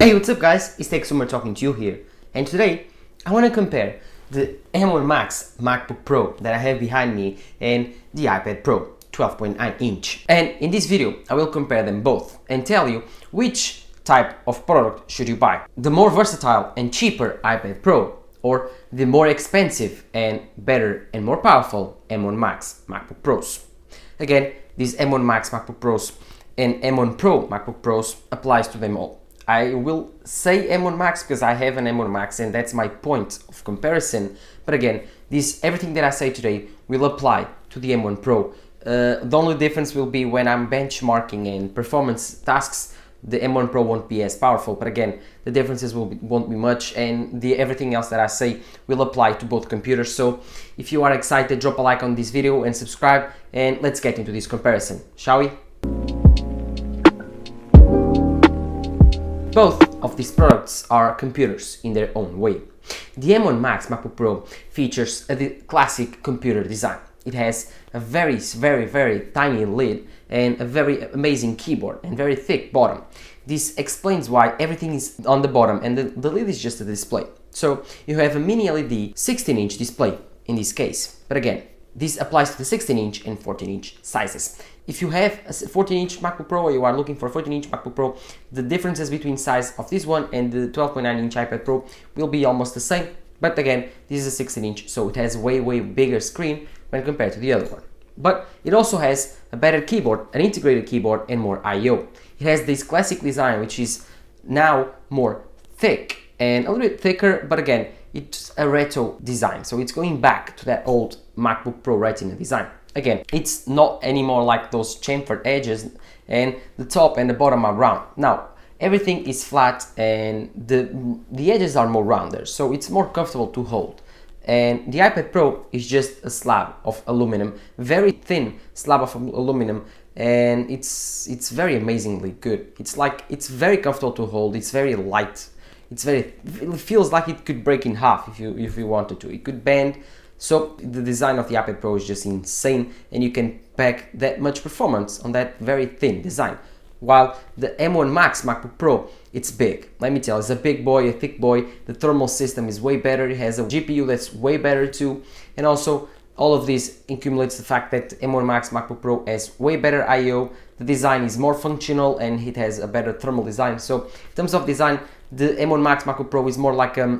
Hey, what's up guys? It's TechSummer talking to you here, and today I want to compare the M1 Max MacBook Pro that I have behind me and the iPad Pro 12.9 inch. And in this video I will compare them both and tell you which type of product should you buy. The more versatile and cheaper iPad Pro or the more expensive and better and more powerful M1 Max MacBook Pros. Again, these M1 Max MacBook Pros and M1 Pro MacBook Pros applies to them all. I will say M1 Max because I have an M1 Max and that's my point of comparison. But again, everything that I say today will apply to the M1 Pro. The only difference will be when I'm benchmarking and performance tasks, the M1 Pro won't be as powerful. But again, the differences won't be much, and everything else that I say will apply to both computers. So if you are excited, drop a like on this video and subscribe, and let's get into this comparison, shall we? Both of these products are computers in their own way. The M1 Max MacBook Pro features a classic computer design. It has a very tiny lid and a very amazing keyboard and very thick bottom. This explains why everything is on the bottom and the lid is just a display. So you have a mini LED 16-inch display in this case. But again, this applies to the 16-inch and 14-inch sizes. If you have a 14-inch MacBook Pro or you are looking for a 14-inch MacBook Pro, the differences between size of this one and the 12.9-inch iPad Pro will be almost the same. But again, this is a 16-inch, so it has way bigger screen when compared to the other one. But it also has a better keyboard, an integrated keyboard, and more I/O. It has this classic design, which is now more thick and a little bit thicker, but again, it's a retro design, so it's going back to that old MacBook Pro Retina design. Again, it's not anymore like those chamfered edges, and the top and the bottom are round. Now, everything is flat and the edges are more rounder, so it's more comfortable to hold. And the iPad Pro is just a slab of aluminum, very thin slab of aluminum, and it's very amazingly good. It's very comfortable to hold. It's very light. It feels like it could break in half if you wanted to. It could bend. So the design of the iPad Pro is just insane, and you can pack that much performance on that very thin design. While the M1 Max MacBook Pro, it's big. Let me tell you, it's a big boy, a thick boy. The thermal system is way better. It has a GPU that's way better too. And also, all of this accumulates the fact that M1 Max MacBook Pro has way better I/O. The design is more functional and it has a better thermal design. So in terms of design, the M1 Max MacBook Pro is more like a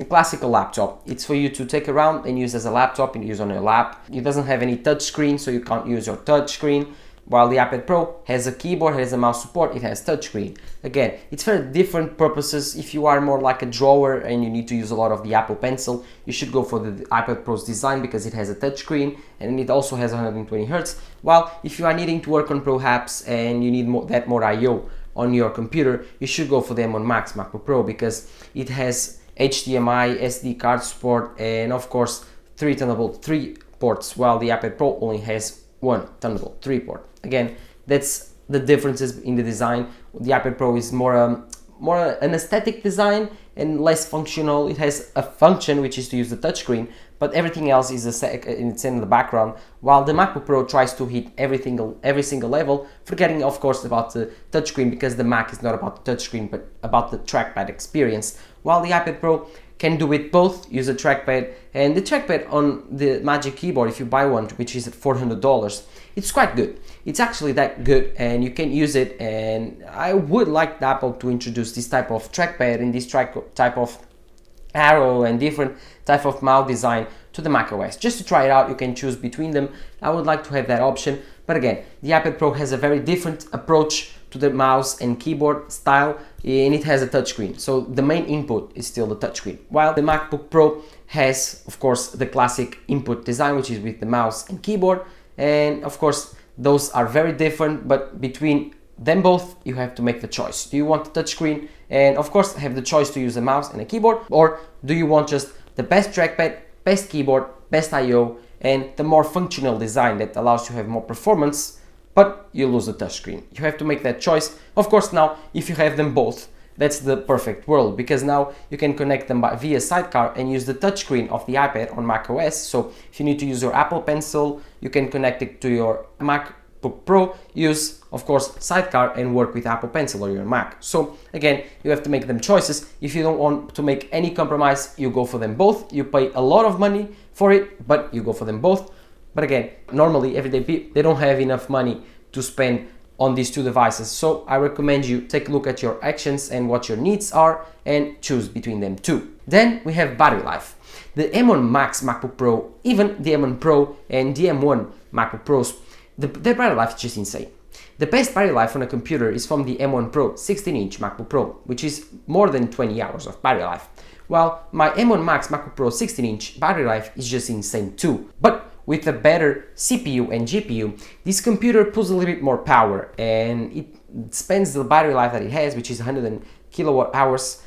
classical laptop. It's for you to take around and use as a laptop and use on your lap. It doesn't have any touch screen, so you can't use your touch screen. While the iPad Pro has a keyboard, has a mouse support, it has touchscreen. Again, it's for different purposes. If you are more like a drawer and you need to use a lot of the Apple Pencil, you should go for the iPad Pro's design because it has a touchscreen and it also has 120 Hz. While if you are needing to work on Pro apps and you need more I/O on your computer, you should go for the M1 Max MacBook Pro because it has HDMI, SD card support, and of course 3 Thunderbolt 3 ports, while the iPad Pro only has one Thunderbolt 3 port. Again, that's the differences in the design. The iPad Pro is more an aesthetic design and less functional. It has a function which is to use the touchscreen, but everything else is it's in the background. While the MacBook Pro tries to hit every single level, forgetting of course about the touchscreen because the Mac is not about the touchscreen but about the trackpad experience. While the iPad Pro can do it both, use a trackpad, and the trackpad on the Magic Keyboard, if you buy one, which is at $400, it's quite good. It's actually that good and you can use it, and I would like Apple to introduce this type of trackpad and this type of arrow and different type of mouse design to the macOS. Just to try it out, you can choose between them. I would like to have that option, but again, the iPad Pro has a very different approach to the mouse and keyboard style, and it has a touchscreen, so the main input is still the touchscreen. While the MacBook Pro has, of course, the classic input design, which is with the mouse and keyboard, and of course, those are very different, but between them both, you have to make the choice. Do you want the touchscreen and, of course, have the choice to use a mouse and a keyboard, or do you want just the best trackpad, best keyboard, best I/O, and the more functional design that allows you to have more performance, but you lose the touchscreen? You have to make that choice. Of course, now, if you have them both, that's the perfect world, because now you can connect them via Sidecar and use the touchscreen of the iPad on macOS. So if you need to use your Apple Pencil, you can connect it to your MacBook Pro, use of course, Sidecar and work with Apple Pencil or your Mac. So again, you have to make them choices. If you don't want to make any compromise, you go for them both. You pay a lot of money for it, but you go for them both. But again, normally everyday people, they don't have enough money to spend on these two devices. So I recommend you take a look at your actions and what your needs are and choose between them two. Then we have battery life. The M1 Max MacBook Pro, even the M1 Pro and the M1 MacBook Pros, their battery life is just insane. The best battery life on a computer is from the M1 Pro 16-inch MacBook Pro, which is more than 20 hours of battery life. While my M1 Max MacBook Pro 16-inch battery life is just insane too. But with a better CPU and GPU, this computer pulls a little bit more power and it spends the battery life that it has, which is 100 kilowatt hours,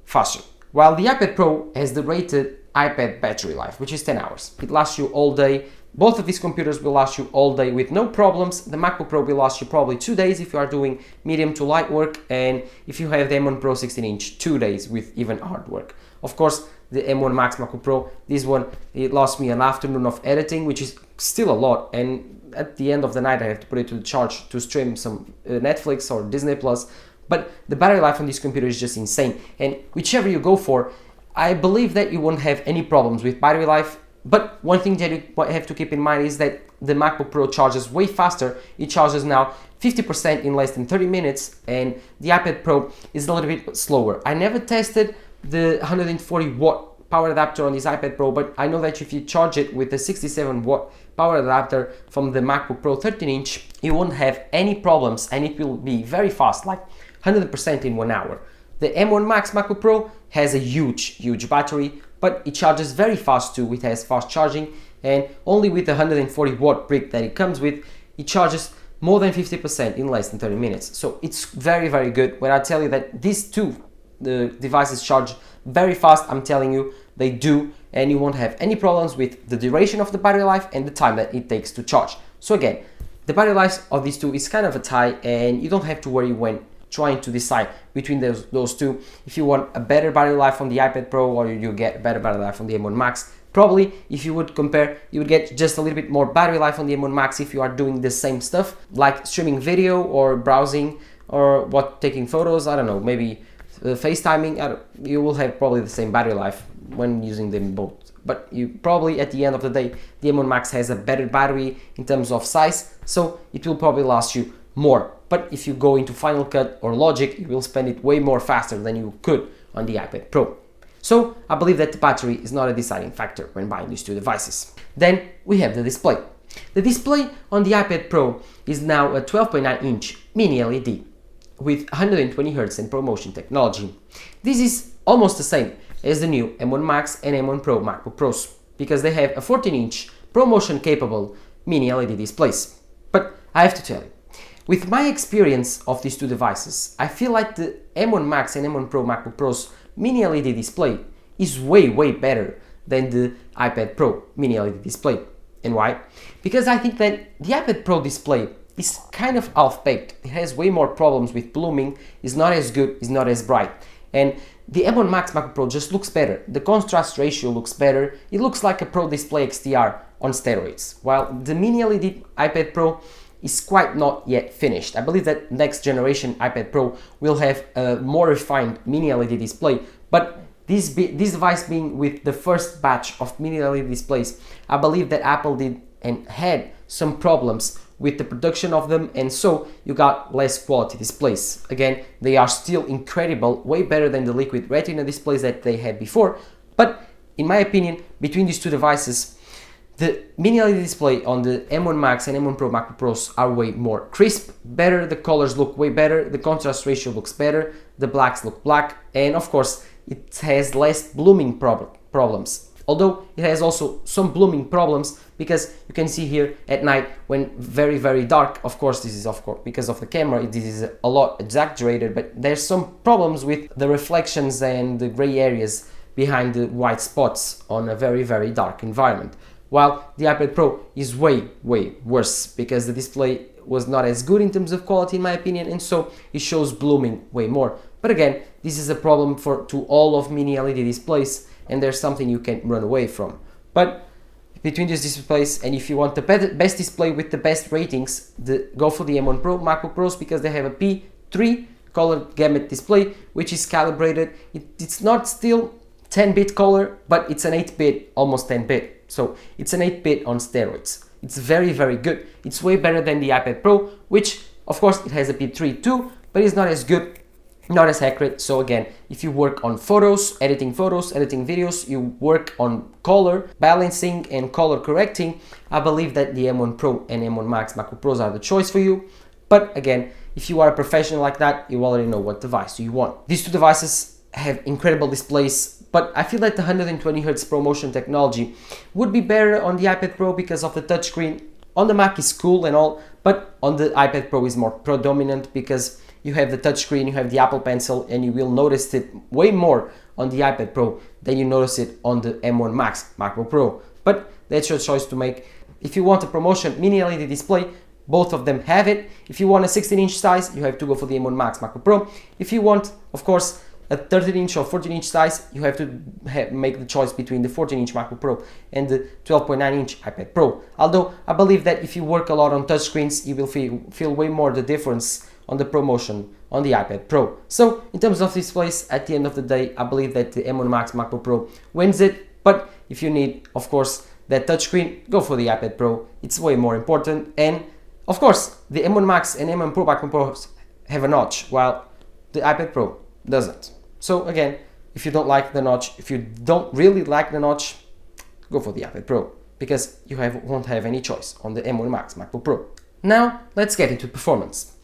faster. While the iPad Pro has the rated iPad battery life, which is 10 hours. It lasts you all day. Both of these computers will last you all day with no problems. The MacBook Pro will last you probably 2 days if you are doing medium to light work, and if you have the M1 Pro 16-inch, 2 days with even hard work. Of course, the M1 Max MacBook Pro, this one, it lasts me an afternoon of editing, which is still a lot, and at the end of the night I have to put it to the charge to stream some Netflix or Disney Plus. But the battery life on this computer is just insane, and whichever you go for, I believe that you won't have any problems with battery life. But one thing that you have to keep in mind is that the MacBook Pro charges way faster. It charges now 50% in less than 30 minutes, and the iPad Pro is a little bit slower. I never tested the 140 watt power adapter on this iPad Pro, but I know that if you charge it with the 67 watt power adapter from the MacBook Pro 13-inch, you won't have any problems and it will be very fast, like 100% in 1 hour. The M1 Max MacBook Pro has a huge battery, but it charges very fast too. It has fast charging, and only with the 140 watt brick that it comes with, it charges more than 50% in less than 30 minutes. So it's very good. When I tell you that these two devices charge very fast, I'm telling you they do, and you won't have any problems with the duration of the battery life and the time that it takes to charge. So again, the battery life of these two is kind of a tie, and you don't have to worry when trying to decide between those two. If you want a better battery life on the iPad Pro, or you get a better battery life on the M1 Max, probably if you would compare, you would get just a little bit more battery life on the M1 Max if you are doing the same stuff like streaming video or browsing or taking photos. I don't know, maybe FaceTiming. You will have probably the same battery life when using them both, but you probably at the end of the day, the M1 Max has a better battery in terms of size, so it will probably last you more. But if you go into Final Cut or Logic, you will spend it way more faster than you could on the iPad Pro. So I believe that the battery is not a deciding factor when buying these two devices. Then we have the display. The display on the iPad Pro is now a 12.9-inch mini LED with 120 Hz and ProMotion technology. This is almost the same as the new M1 Max and M1 Pro MacBook Pros, because they have a 14-inch ProMotion capable mini LED displays. But I have to tell you, with my experience of these two devices, I feel like the M1 Max and M1 Pro MacBook Pro's mini LED display is way better than the iPad Pro mini LED display. And why? Because I think that the iPad Pro display is kind of half-baked. It has way more problems with blooming, it's not as good, it's not as bright. And the M1 Max MacBook Pro just looks better. The contrast ratio looks better. It looks like a Pro Display XDR on steroids. While the mini LED iPad Pro is quite not yet finished. I believe that next generation iPad Pro will have a more refined mini LED display, but this device being with the first batch of mini LED displays, I believe that Apple did and had some problems with the production of them, and so you got less quality displays. Again, they are still incredible, way better than the liquid retina displays that they had before, but in my opinion, between these two devices, the mini LED display on the M1 Max and M1 Pro MacBook Pros are way more crisp, better, the colors look way better, the contrast ratio looks better, the blacks look black, and of course it has less blooming problems. Although it has also some blooming problems, because you can see here at night when very dark, of course this is because of the camera, this is a lot exaggerated, but there's some problems with the reflections and the gray areas behind the white spots on a very dark environment. While the iPad Pro is way worse, because the display was not as good in terms of quality in my opinion, and so it shows blooming way more. But again, this is a problem to all of mini LED displays, and there's something you can run away from. But between these displays, and if you want the best display with the best ratings, go for the M1 Pro MacBook Pros, because they have a P3 color gamut display, which is calibrated. It's not still 10-bit color, but it's an 8-bit, almost 10-bit. So it's an 8-bit on steroids. It's very, very good. It's way better than the iPad Pro, which of course it has a P3 too, but it's not as good, not as accurate. So again, if you work on photos, editing videos, you work on color balancing and color correcting, I believe that the M1 Pro and M1 Max MacBook Pros are the choice for you. But again, if you are a professional like that, you already know what device do you want. These two devices have incredible displays, but I feel like the 120 Hz ProMotion technology would be better on the iPad Pro because of the touchscreen. On the Mac is cool and all, but on the iPad Pro is more predominant because you have the touchscreen, you have the Apple Pencil, and you will notice it way more on the iPad Pro than you notice it on the M1 Max MacBook Pro. But that's your choice to make. If you want a ProMotion mini LED display, both of them have it. If you want a 16-inch size, you have to go for the M1 Max MacBook Pro. If you want, of course, a 13-inch or 14-inch size, you have to make the choice between the 14-inch MacBook Pro and the 12.9-inch iPad Pro. Although I believe that if you work a lot on touchscreens, you will feel way more the difference on the ProMotion on the iPad Pro. So in terms of displays, at the end of the day, I believe that the M1 Max MacBook Pro wins it. But if you need, of course, that touchscreen, go for the iPad Pro. It's way more important. And of course, the M1 Max and M1 Pro MacBook Pros have a notch, while the iPad Pro doesn't. So again, if you don't like the notch, if you don't really like the notch, go for the iPad Pro, because you won't have any choice on the M1 Max MacBook Pro. Now, let's get into performance.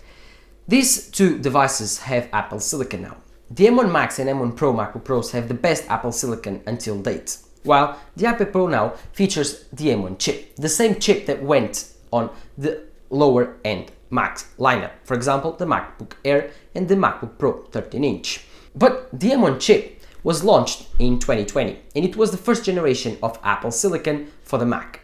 These two devices have Apple Silicon now. The M1 Max and M1 Pro MacBook Pros have the best Apple Silicon until date, while the iPad Pro now features the M1 chip, the same chip that went on the lower end Mac lineup, for example, the MacBook Air and the MacBook Pro 13-inch. But the M1 chip was launched in 2020, and it was the first generation of Apple Silicon for the Mac.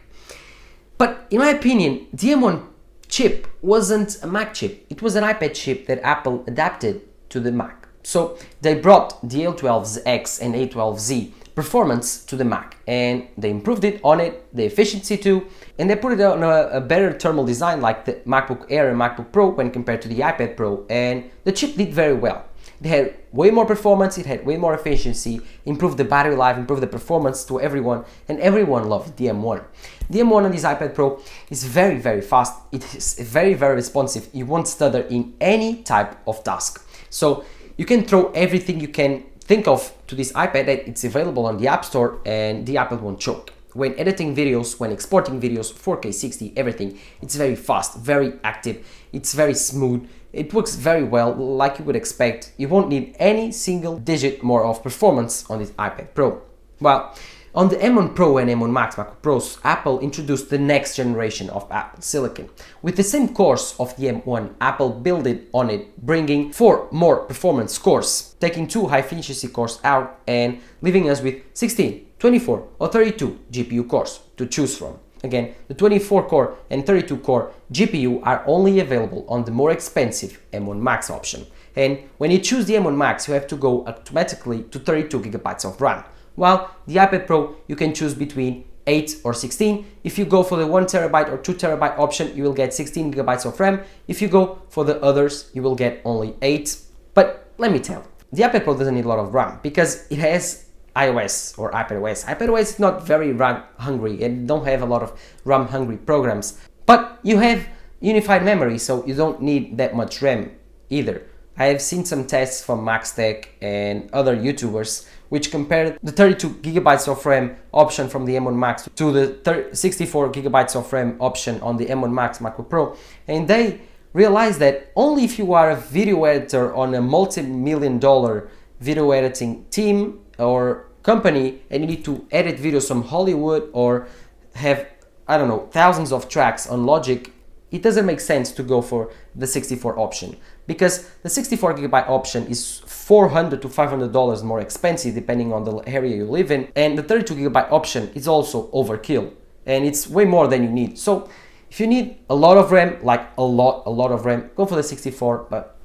But in my opinion, the M1 chip wasn't a Mac chip, it was an iPad chip that Apple adapted to the Mac. So they brought the A12X and A12Z performance to the Mac, and they improved it on it, the efficiency too, and they put it on a better thermal design like the MacBook Air and MacBook Pro when compared to the iPad Pro, and the chip did very well. They had way more performance, it had way more efficiency, improved the battery life, improved the performance to everyone, and everyone loved the M1. The M1 on this iPad Pro is very, very fast, it is very, very responsive, you won't stutter in any type of task. So you can throw everything you can think of to this iPad, that it's available on the App Store, and the iPad won't choke. When editing videos, when exporting videos, 4K, 60, everything, it's very fast, very active, it's very smooth. It works very well, like you would expect. You won't need any single digit more of performance on this iPad Pro. Well, on the M1 Pro and M1 Max MacBook Pros, Apple introduced the next generation of Apple Silicon. With the same cores of the M1, Apple built it on it, bringing 4 more performance cores, taking 2 high-efficiency cores out and leaving us with 16, 24 or 32 GPU cores to choose from. Again, the 24-core and 32-core GPU are only available on the more expensive M1 Max option. And when you choose the M1 Max, you have to go automatically to 32 GB of RAM. While the iPad Pro, you can choose between 8 or 16. If you go for the 1 TB or 2 TB option, you will get 16 GB of RAM. If you go for the others, you will get only 8. But let me tell you, the iPad Pro doesn't need a lot of RAM because it has iOS or iPadOS. iPadOS is not very RAM hungry and don't have a lot of RAM hungry programs, but you have unified memory, so you don't need that much RAM either. I have seen some tests from MaxTech and other YouTubers which compared the 32 GB of RAM option from the M1 Max to the 64 GB of RAM option on the M1 Max MacBook Pro, and they realized that only if you are a video editor on a multi-million-dollar video editing team or company and you need to edit videos from Hollywood or have, I don't know, thousands of tracks on Logic, it doesn't make sense to go for the 64 option, because the 64 GB option is $400 to $500 more expensive depending on the area you live in, and the 32 GB option is also overkill and it's way more than you need. So if you need a lot of RAM, like a lot of RAM, go for the 64, but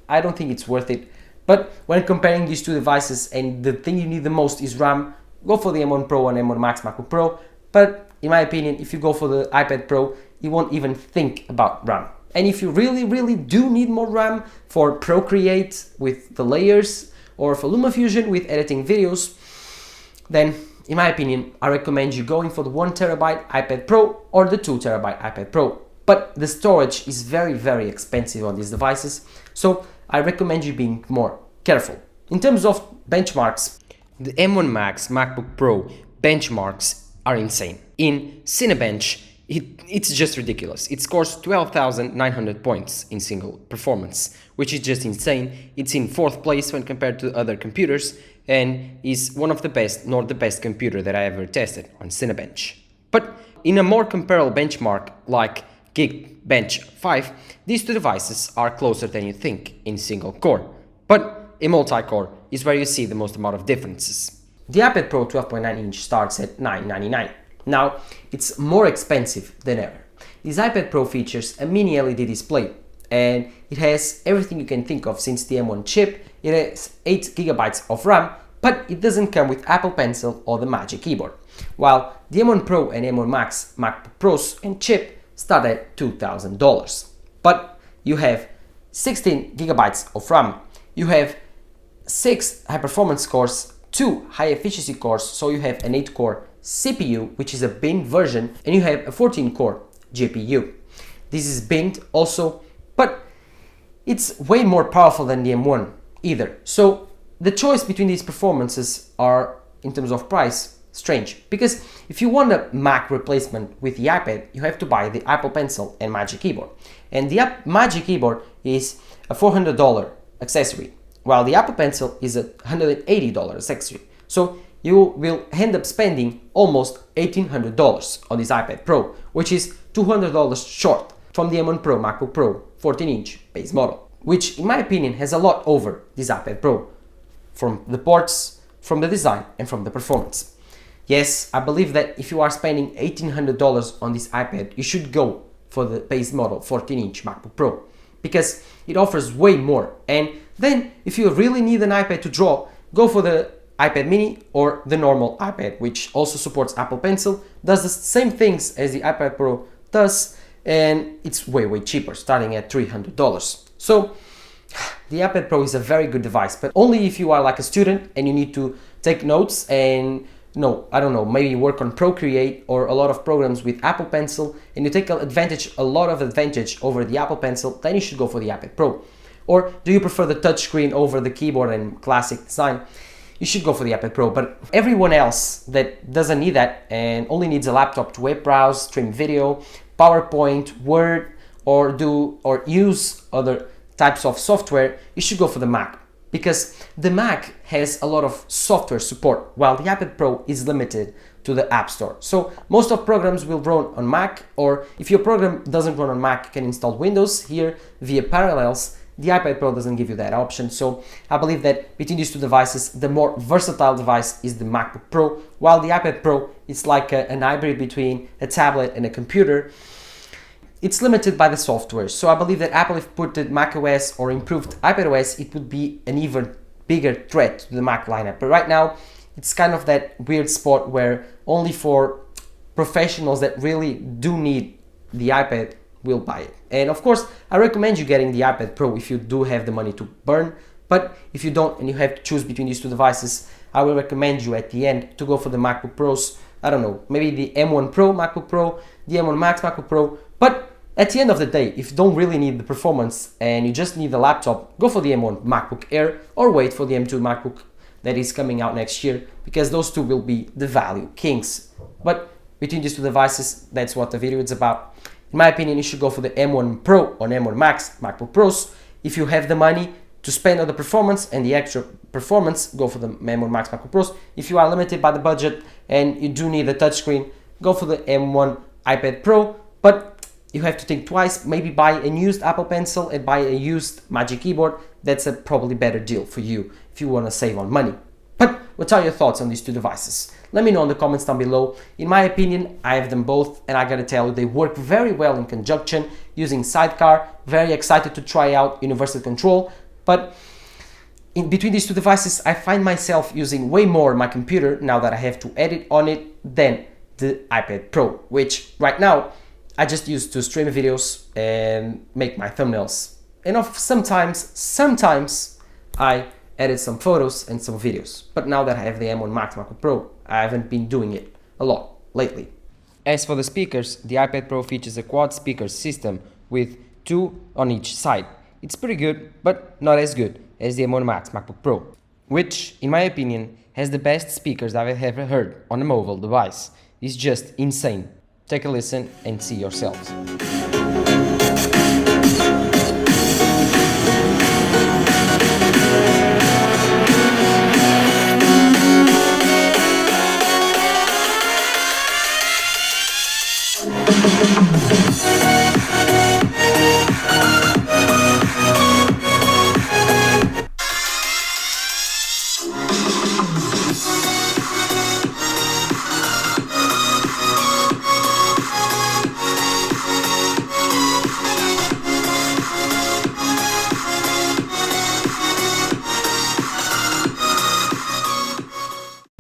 I don't think it's worth it. But when comparing these two devices and the thing you need the most is RAM, go for the M1 Pro and M1 Max MacBook Pro. But in my opinion, if you go for the iPad Pro, you won't even think about RAM. And if you really do need more RAM for Procreate with the layers or for LumaFusion with editing videos, then in my opinion, I recommend you going for the 1TB iPad Pro or the 2TB iPad Pro. But the storage is very expensive on these devices, so I recommend you being more careful. In terms of benchmarks, the M1 Max MacBook Pro benchmarks are insane. In Cinebench, it's just ridiculous. It scores 12,900 points in single performance, which is just insane. It's in 4th place when compared to other computers and is one of the best, not the best computer that I ever tested on Cinebench. But in a more comparable benchmark like Geekbench 5, these two devices are closer than you think in single core. But in multi-core is where you see the most amount of differences. The iPad Pro 12.9 inch starts at $999. Now, it's more expensive than ever. This iPad Pro features a mini LED display and it has everything you can think of since the M1 chip. It has 8 GB of RAM, but it doesn't come with Apple Pencil or the Magic Keyboard. While the M1 Pro and M1 Max MacBook Pros and chip start at $2,000. But you have 16 GB of RAM, you have 6 high-performance cores, 2 high-efficiency cores, so you have an 8-core CPU, which is a binned version, and you have a 14-core GPU. This is binned also, but it's way more powerful than the M1 either. So the choice between these performances are, in terms of price, strange. Because if you want a Mac replacement with the iPad, you have to buy the Apple Pencil and Magic Keyboard. And the Magic Keyboard is a $400 accessory, while the Apple Pencil is a $180 accessory. So you will end up spending almost $1,800 on this iPad Pro, which is $200 short from the M1 Pro MacBook Pro 14-inch base model, which in my opinion has a lot over this iPad Pro, from the ports, from the design and from the performance. Yes, I believe that if you are spending $1,800 on this iPad, you should go for the base model 14-inch MacBook Pro, because it offers way more. And then if you really need an iPad to draw, go for the iPad mini or the normal iPad, which also supports Apple Pencil, does the same things as the iPad Pro does, and it's way cheaper, starting at $300. So the iPad Pro is a very good device, but only if you are like a student and you need to take notes and maybe work on Procreate or a lot of programs with Apple Pencil, and you take a lot of advantage over the Apple Pencil, then you should go for the iPad Pro. Or do you prefer the touchscreen over the keyboard and classic design? You should go for the iPad Pro. But everyone else that doesn't need that and only needs a laptop to web browse, stream video, PowerPoint, Word, or use other types of software, you should go for the Mac. Because the Mac has a lot of software support, while the iPad Pro is limited to the App Store. So most of programs will run on Mac, or if your program doesn't run on Mac, you can install Windows here via Parallels. The iPad Pro doesn't give you that option, so I believe that between these two devices, the more versatile device is the MacBook Pro, while the iPad Pro is like an hybrid between a tablet and a computer. It's limited by the software, so I believe that Apple, if put the macOS or improved iPadOS, it would be an even bigger threat to the Mac lineup. But right now, it's kind of that weird spot where only for professionals that really do need the iPad will buy it. And of course, I recommend you getting the iPad Pro if you do have the money to burn, but if you don't and you have to choose between these two devices, I will recommend you at the end to go for the MacBook Pros. I don't know, maybe the M1 Pro MacBook Pro, the M1 Max MacBook Pro, but at the end of the day, if you don't really need the performance and you just need the laptop, go for the M1 MacBook Air or wait for the M2 MacBook that is coming out next year, because those two will be the value kings. But between these two devices, that's what the video is about. In my opinion, you should go for the M1 Pro or M1 Max MacBook Pros. If you have the money to spend on the performance and the extra performance, go for the M1 Max MacBook Pros. If you are limited by the budget and you do need a touchscreen, go for the M1 iPad Pro. But you have to think twice, maybe buy a used Apple Pencil and buy a used Magic Keyboard. That's a probably better deal for you if you want to save on money. But what are your thoughts on these two devices? Let me know in the comments down below. In my opinion, I have them both, and I gotta tell you, they work very well in conjunction using Sidecar. Very excited to try out Universal Control, but in between these two devices, I find myself using way more my computer now that I have to edit on it than the iPad Pro, which right now I just use to stream videos and make my thumbnails. And sometimes I edit some photos and some videos. But now that I have the M1 Max MacBook Pro, I haven't been doing it a lot lately. As for the speakers, the iPad Pro features a quad speaker system with 2 on each side. It's pretty good, but not as good as the M1 Max MacBook Pro, which, in my opinion, has the best speakers I've ever heard on a mobile device. It's just insane. Take a listen and see yourselves.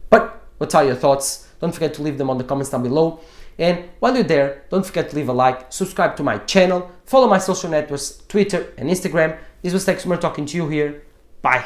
But what are your thoughts? Don't forget to leave them on the comments down below. And while you're there, don't forget to leave a like, subscribe to my channel, follow my social networks, Twitter and Instagram. This was Texmer talking to you here. Bye.